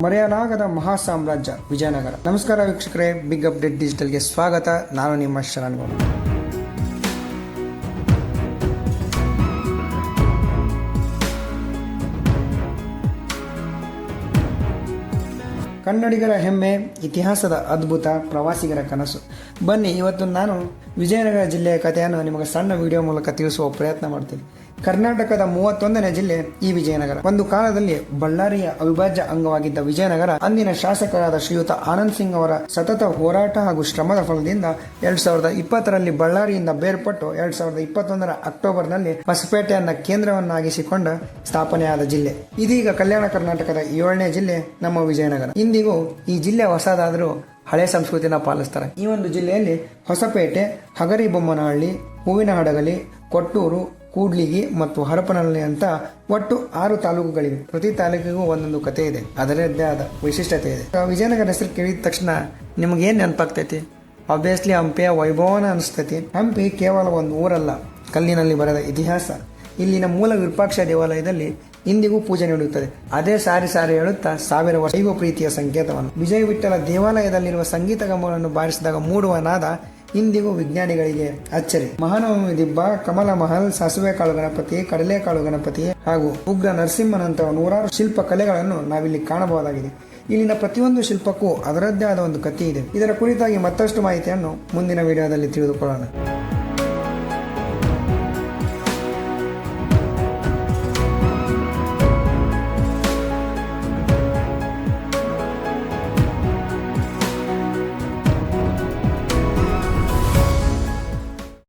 ಮರೆಯಲಾಗದ ಮಹಾ ಸಾಮ್ರಾಜ್ಯ ವಿಜಯನಗರ. ನಮಸ್ಕಾರ ವೀಕ್ಷಕರೇ, ಬಿಗ್ ಅಪ್ಡೇಟ್ ಡಿಜಿಟಲ್ಗೆ ಸ್ವಾಗತ. ನಾನು ನಿಮ್ಮ ಶರಣ್ಗೌಡ. ಕನ್ನಡಿಗರ ಹೆಮ್ಮೆ, ಇತಿಹಾಸದ ಅದ್ಭುತ, ಪ್ರವಾಸಿಗರ ಕನಸು. ಬನ್ನಿ, ಇವತ್ತು ನಾನು ವಿಜಯನಗರ ಜಿಲ್ಲೆಯ ಕಥೆಯನ್ನು ನಿಮಗೆ ಸಣ್ಣ ವಿಡಿಯೋ ಮೂಲಕ ತಿಳಿಸುವ ಪ್ರಯತ್ನ ಮಾಡ್ತೀನಿ. ಕರ್ನಾಟಕದ 31ನೇ ಜಿಲ್ಲೆ ಈ ವಿಜಯನಗರ. ಒಂದು ಕಾಲದಲ್ಲಿ ಬಳ್ಳಾರಿಯ ಅವಿಭಾಜ್ಯ ಅಂಗವಾಗಿದ್ದ ವಿಜಯನಗರ ಅಂದಿನ ಶಾಸಕರಾದ ಶ್ರೀಯುತ ಆನಂದ್ ಸಿಂಗ್ ಅವರ ಸತತ ಹೋರಾಟ ಹಾಗೂ ಶ್ರಮದ ಫಲದಿಂದ 2020ರಲ್ಲಿ ಬಳ್ಳಾರಿಯಿಂದ ಬೇರ್ಪಟ್ಟು 2021ರ ಅಕ್ಟೋಬರ್ನಲ್ಲಿ ಹೊಸಪೇಟೆಯನ್ನ ಕೇಂದ್ರವನ್ನಾಗಿಸಿಕೊಂಡ ಸ್ಥಾಪನೆಯಾದ ಜಿಲ್ಲೆ. ಇದೀಗ ಕಲ್ಯಾಣ ಕರ್ನಾಟಕದ 7ನೇ ಜಿಲ್ಲೆ ನಮ್ಮ ವಿಜಯನಗರ. ಇಂದಿಗೂ ಈ ಜಿಲ್ಲೆ ಹೊಸದಾದರೂ ಹಳೆ ಸಂಸ್ಕೃತಿನ ಪಾಲಿಸ್ತಾರೆ. ಈ ಒಂದು ಜಿಲ್ಲೆಯಲ್ಲಿ ಹೊಸಪೇಟೆ, ಹಗರಿಬೊಮ್ಮನಹಳ್ಳಿ, ಹೂವಿನಹಡಗಲಿ, ಕೊಟ್ಟೂರು, ಕೂಡ್ಲಿಗಿ ಮತ್ತು ಹರಪನಹಳ್ಳಿ ಅಂತ ಒಟ್ಟು 6 ತಾಲೂಕುಗಳಿವೆ. ಪ್ರತಿ ತಾಲೂಕಿಗೂ ಒಂದೊಂದು ಕಥೆ ಇದೆ, ಅದರದ್ದೇ ಆದ ವೈಶಿಷ್ಟ್ಯತೆ ಇದೆ. ವಿಜಯನಗರ ಹೆಸರು ಕೇಳಿದ ತಕ್ಷಣ ನಿಮಗೇನು ನೆನಪಾಗ್ತೈತಿ? ಆಬ್ವಿಯಸ್ಲಿ ಹಂಪಿಯ ವೈಭವನ ಅನಿಸ್ತೈತಿ. ಹಂಪಿ ಕೇವಲ ಒಂದು ಊರಲ್ಲ, ಕಲ್ಲಿನಲ್ಲಿ ಬರೆದ ಇತಿಹಾಸ. ಇಲ್ಲಿನ ಮೂಲ ವಿರೂಪಾಕ್ಷ ದೇವಾಲಯದಲ್ಲಿ ಇಂದಿಗೂ ಪೂಜೆ ನಡೆಯುತ್ತದೆ. ಅದೇ ಸಾರಿ ಹೇಳುತ್ತಾ 1000 ವರ್ಷ ಶೈವ ಪ್ರೀತಿಯ ಸಂಕೇತವನ್ನು. ವಿಜಯ ವಿಠ್ಠಲ ದೇವಾಲಯದಲ್ಲಿರುವ ಸಂಗೀತ ಗಮನವನ್ನು ಬಾರಿಸಿದಾಗ ಮೂಡುವ ನಾದ ಇಂದಿಗೂ ವಿಜ್ಞಾನಿಗಳಿಗೆ ಅಚ್ಚರಿ. ಮಹಾನವಮಿ ದಿಬ್ಬ, ಕಮಲ ಮಹಲ್, ಸಾಸುವೆ ಕಾಳು ಗಣಪತಿ, ಕಡಲೆಕಾಳು ಗಣಪತಿ ಹಾಗೂ ಉಗ್ರ ನರಸಿಂಹನಂತಹ 100 ಶಿಲ್ಪ ಕಲೆಗಳನ್ನು ನಾವಿಲ್ಲಿ ಕಾಣಬಹುದಾಗಿದೆ. ಇಲ್ಲಿನ ಪ್ರತಿಯೊಂದು ಶಿಲ್ಪಕ್ಕೂ ಅದರದ್ದೇ ಆದ ಒಂದು ಕಥೆ ಇದೆ. ಇದರ ಕುರಿತಾಗಿ ಮತ್ತಷ್ಟು ಮಾಹಿತಿಯನ್ನು ಮುಂದಿನ ವಿಡಿಯೋದಲ್ಲಿ ತಿಳಿದುಕೊಳ್ಳೋಣ.